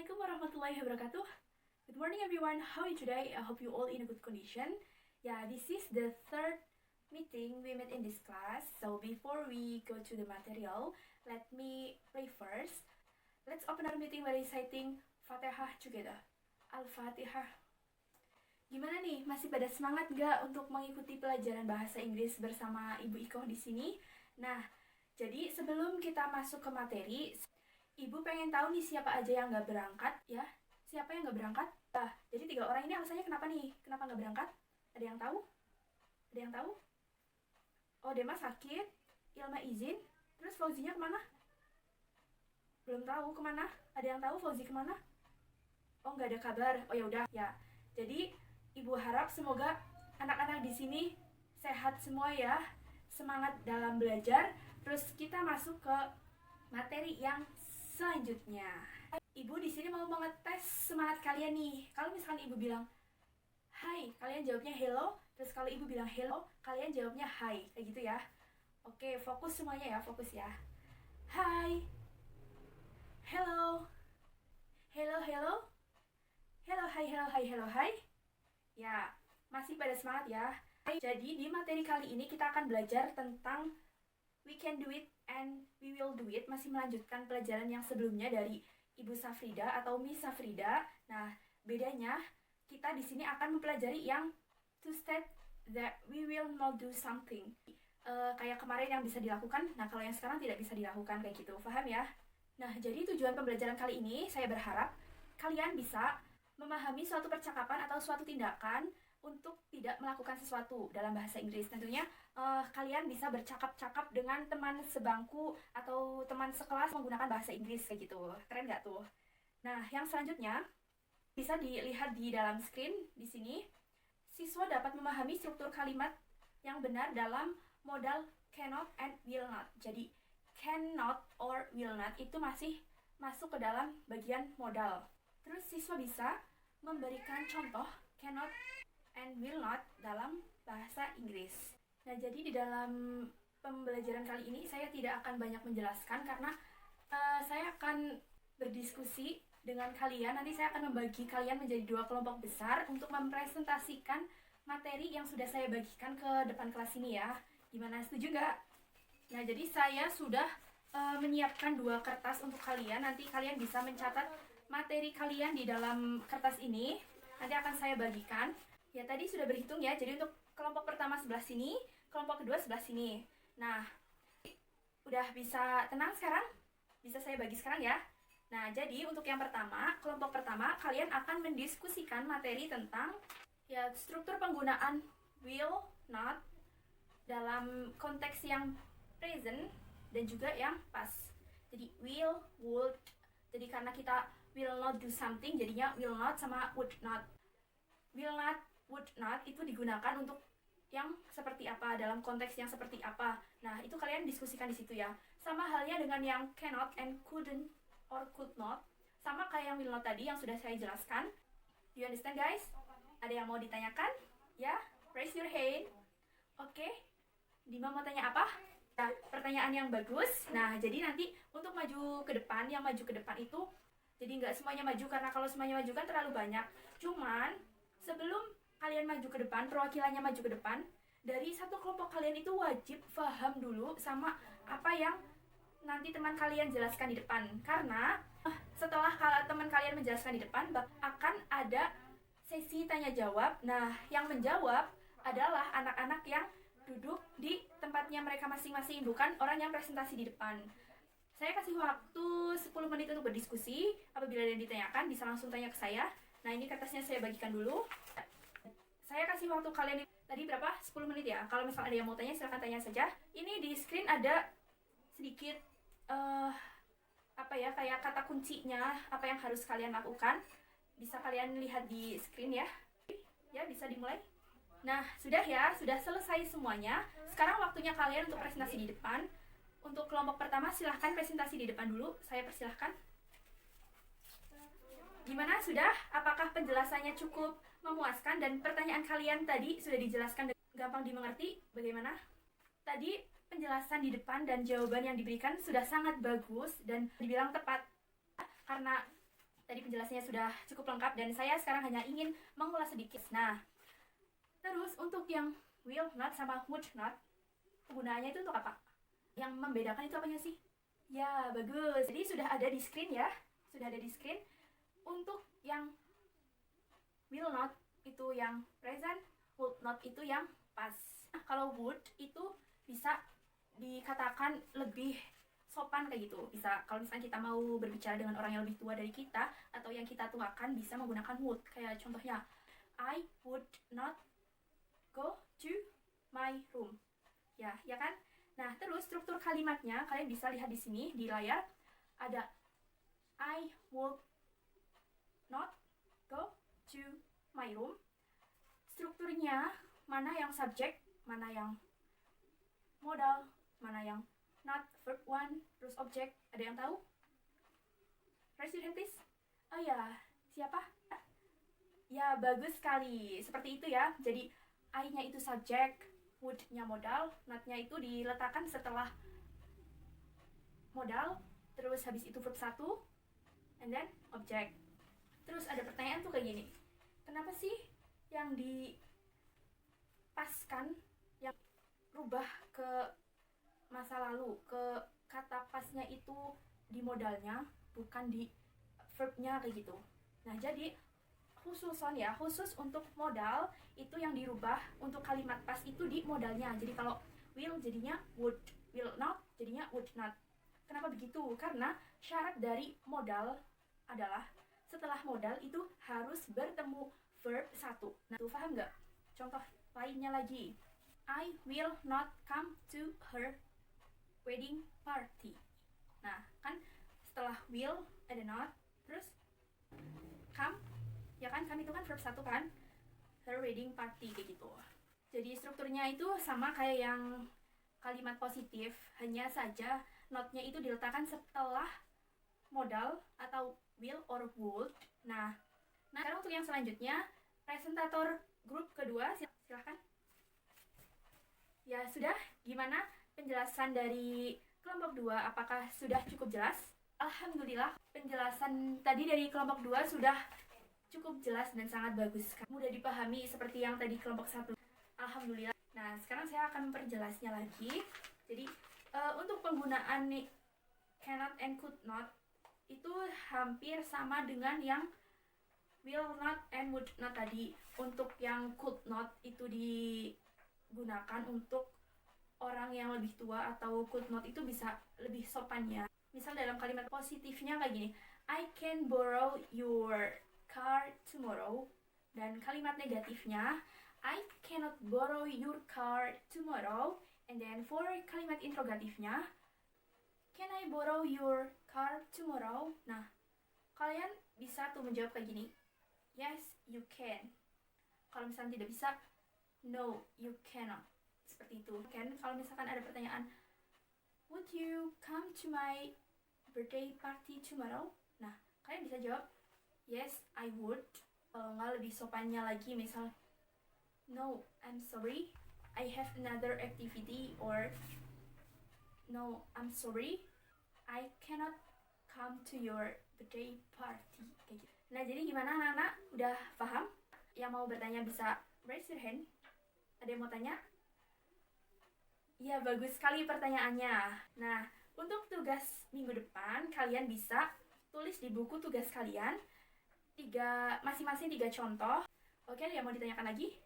Assalamualaikum warahmatullahi wabarakatuh. Good morning everyone. How are you today? I hope you all in a good condition. Yeah, this is the third meeting we met in this class. So before we go to the material, let me pray first. Let's open our meeting by reciting Fatihah together. Al-Fatihah. Gimana nih? Masih pada semangat nggak untuk mengikuti pelajaran bahasa Inggris bersama Ibu Ikoh di sini? Nah, jadi sebelum kita masuk ke materi, Ibu pengen tahu nih siapa aja yang nggak berangkat ya? Siapa yang nggak berangkat? Jadi 3 orang ini alasannya kenapa nih? Kenapa nggak berangkat? Ada yang tahu? Ada yang tahu? Oh, Dema sakit, Ilma izin, terus Fauzinya kemana? Belum tahu kemana? Ada yang tahu Fauzi kemana? Oh, nggak ada kabar. Oh ya udah ya. Jadi Ibu harap semoga anak-anak di sini sehat semua ya, semangat dalam belajar. Terus kita masuk ke materi yang selanjutnya. Ibu di sini mau mengetes semangat kalian nih. Kalau misalkan Ibu bilang hai, kalian jawabnya hello. Terus kalau Ibu bilang hello, kalian jawabnya hai. Kayak gitu ya. Oke, fokus semuanya ya, fokus ya. Hai. Hello. Hello, hello. Hello, hai, hello, hai, hello, hai. Ya, masih pada semangat ya. Jadi di materi kali ini kita akan belajar tentang we can do it and we will do it. Masih melanjutkan pelajaran yang sebelumnya dari Ibu Safrida atau Miss Safrida. Nah, bedanya kita di sini akan mempelajari yang to state that we will not do something. Kayak kemarin yang bisa dilakukan, nah kalau yang sekarang tidak bisa dilakukan kayak gitu. Paham ya? Nah, jadi tujuan pembelajaran kali ini saya berharap kalian bisa memahami suatu percakapan atau suatu tindakan untuk tidak melakukan sesuatu dalam bahasa Inggris. Tentunya kalian bisa bercakap-cakap dengan teman sebangku atau teman sekelas menggunakan bahasa Inggris kayak gitu. Keren nggak tuh? Nah, yang selanjutnya bisa dilihat di dalam screen di sini. Siswa dapat memahami struktur kalimat yang benar dalam modal cannot and will not. Jadi cannot or will not itu masih masuk ke dalam bagian modal. Terus siswa bisa memberikan contoh cannot and will not dalam bahasa Inggris. Nah, jadi di dalam pembelajaran kali ini saya tidak akan banyak menjelaskan karena saya akan berdiskusi dengan kalian. Nanti saya akan membagi kalian menjadi 2 kelompok besar untuk mempresentasikan materi yang sudah saya bagikan ke depan kelas ini ya. Gimana, setuju nggak? Nah, jadi saya sudah menyiapkan 2 kertas untuk kalian. Nanti kalian bisa mencatat materi kalian di dalam kertas ini. Nanti akan saya bagikan. Ya, tadi sudah berhitung ya. Jadi untuk kelompok pertama sebelah sini, kelompok kedua sebelah sini. Nah, udah bisa tenang sekarang? Bisa saya bagi sekarang ya. Nah, jadi untuk yang pertama, kelompok pertama, kalian akan mendiskusikan materi tentang ya struktur penggunaan will, not dalam konteks yang present dan juga yang past. Jadi will, would. Jadi karena kita will not do something, jadinya will not sama would not. Will not, would not itu digunakan untuk yang seperti apa, dalam konteks yang seperti apa. Nah, itu kalian diskusikan di situ ya. Sama halnya dengan yang cannot and couldn't or could not. Sama kayak yang will not tadi yang sudah saya jelaskan. Do you understand guys? Ada yang mau ditanyakan? Ya, raise your hand. Oke. Dima mau tanya apa? Nah, pertanyaan yang bagus. Nah, jadi nanti untuk maju ke depan, yang maju ke depan itu jadi nggak semuanya maju, karena kalau semuanya maju kan terlalu banyak. Cuman sebelum kalian maju ke depan, perwakilannya maju ke depan, dari satu kelompok kalian itu wajib paham dulu sama apa yang nanti teman kalian jelaskan di depan. Karena setelah teman kalian menjelaskan di depan, akan ada sesi tanya jawab. Nah, yang menjawab adalah anak-anak yang duduk di tempatnya mereka masing-masing, bukan orang yang presentasi di depan. Saya kasih waktu 10 menit untuk berdiskusi. Apabila ada yang ditanyakan, bisa langsung tanya ke saya. Nah, ini kertasnya saya bagikan dulu. Saya kasih waktu kalian tadi berapa? 10 menit ya. Kalau misalnya ada yang mau tanya, silahkan tanya saja. Ini di screen ada sedikit kayak kata kuncinya, apa yang harus kalian lakukan. Bisa kalian lihat di screen ya. Ya, bisa dimulai. Nah, sudah ya, sudah selesai semuanya. Sekarang waktunya kalian untuk presentasi di depan. Untuk kelompok pertama, silahkan presentasi di depan dulu. Saya persilahkan. Gimana, sudah? Apakah penjelasannya cukup memuaskan? Dan pertanyaan kalian tadi sudah dijelaskan gampang dimengerti? Bagaimana? Tadi penjelasan di depan dan jawaban yang diberikan sudah sangat bagus dan dibilang tepat. Karena Tadi penjelasannya sudah cukup lengkap dan saya sekarang hanya ingin mengulas sedikit. Nah, terus untuk yang will not sama would not, penggunaannya itu untuk apa? Yang membedakan itu apanya sih? Ya, bagus. Jadi sudah ada di screen ya. Sudah ada di screen. Untuk yang will not itu yang present, would not itu yang past. Nah, kalau would itu bisa dikatakan lebih sopan kayak gitu. Bisa kalau misalnya kita mau berbicara dengan orang yang lebih tua dari kita atau yang kita tuakan, bisa menggunakan would. Kayak contohnya, I would not go to my room. Ya kan? Nah, terus struktur kalimatnya kalian bisa lihat di sini di layar. Ada I would not go to my room. Strukturnya mana yang subjek, mana yang modal, mana yang not, verb one, terus objek. Ada yang tahu? Raise your hand please. Oh ya, siapa? Ya, bagus sekali. Seperti itu ya. Jadi I-nya itu subjek, would-nya modal, not-nya itu diletakkan setelah modal, terus habis itu verb 1, and then objek. Terus ada pertanyaan tuh kayak gini. Kenapa sih yang dipaskan, yang rubah ke masa lalu, ke kata pasnya itu di modalnya, bukan di verbnya kayak gitu. Nah, jadi khusus untuk modal itu yang dirubah untuk kalimat pas itu di modalnya. Jadi kalau will jadinya would, will not jadinya would not. Kenapa begitu? Karena syarat dari modal adalah setelah modal itu harus bertemu verb 1. Nah, tuh paham nggak? Contoh lainnya lagi. I will not come to her wedding party. Nah, kan setelah will ada not, terus come, ya kan, come itu kan verb 1 kan, her wedding party kayak gitu. Jadi strukturnya itu sama kayak yang kalimat positif, hanya saja not-nya itu diletakkan setelah modal atau will or would. Nah sekarang untuk yang selanjutnya, presentator grup kedua, silahkan. Ya sudah, gimana penjelasan dari kelompok 2? Apakah sudah cukup jelas? Alhamdulillah, penjelasan tadi dari kelompok 2 sudah cukup jelas dan sangat bagus, mudah dipahami seperti yang tadi kelompok 1. Alhamdulillah. Nah, sekarang saya akan memperjelasnya lagi. Jadi, untuk penggunaan cannot and could not itu hampir sama dengan yang will not and would not tadi. Untuk yang could not itu digunakan untuk orang yang lebih tua, atau could not itu bisa lebih sopannya. Misal dalam kalimat positifnya kayak gini, I can borrow your car tomorrow. Dan kalimat negatifnya, I cannot borrow your car tomorrow. And then for kalimat interrogatifnya, can I borrow your car tomorrow? Nah, kalian bisa tuh menjawab kayak gini, yes, you can. Kalau misalnya tidak bisa, no, you cannot. Seperti itu. Kan kalau misalkan ada pertanyaan, would you come to my birthday party tomorrow? Nah, kalian bisa jawab, yes, I would. Kalau nggak lebih sopannya lagi, misal, no, I'm sorry, I have another activity, or no, I'm sorry, I cannot come to your birthday party. Kayak gitu. Nah, jadi gimana anak-anak? Udah paham? Yang mau bertanya bisa raise your hand. Ada yang mau tanya? Ya, bagus sekali pertanyaannya. Nah, untuk tugas minggu depan, kalian bisa tulis di buku tugas kalian masing-masing 3 contoh. Oke, ada yang mau ditanyakan lagi?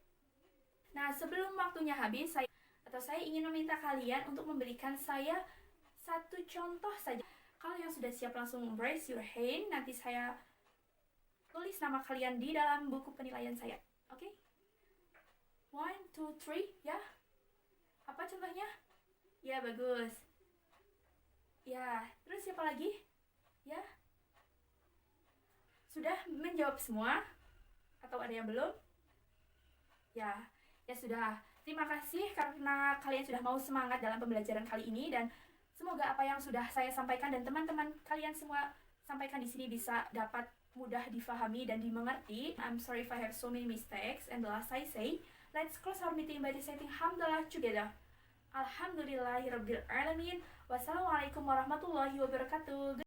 Nah, sebelum waktunya habis, saya ingin meminta kalian untuk memberikan saya 1 contoh saja. Kalau yang sudah siap langsung raise your hand, nanti saya tulis nama kalian di dalam buku penilaian saya. Oke? 1, 2, 3, ya? Apa contohnya? Ya, bagus. Ya, terus siapa lagi? Ya? Sudah menjawab semua? Atau ada yang belum? Ya sudah. Terima kasih karena kalian sudah mau semangat dalam pembelajaran kali ini, dan semoga apa yang sudah saya sampaikan dan teman-teman kalian semua sampaikan di sini bisa dapat mudah difahami dan dimengerti. I'm sorry if I have so many mistakes, and the last I say, let's close our meeting by reciting Hamdalah together. Alhamdulillahirabbil alamin. Wassalamualaikum warahmatullahi wabarakatuh.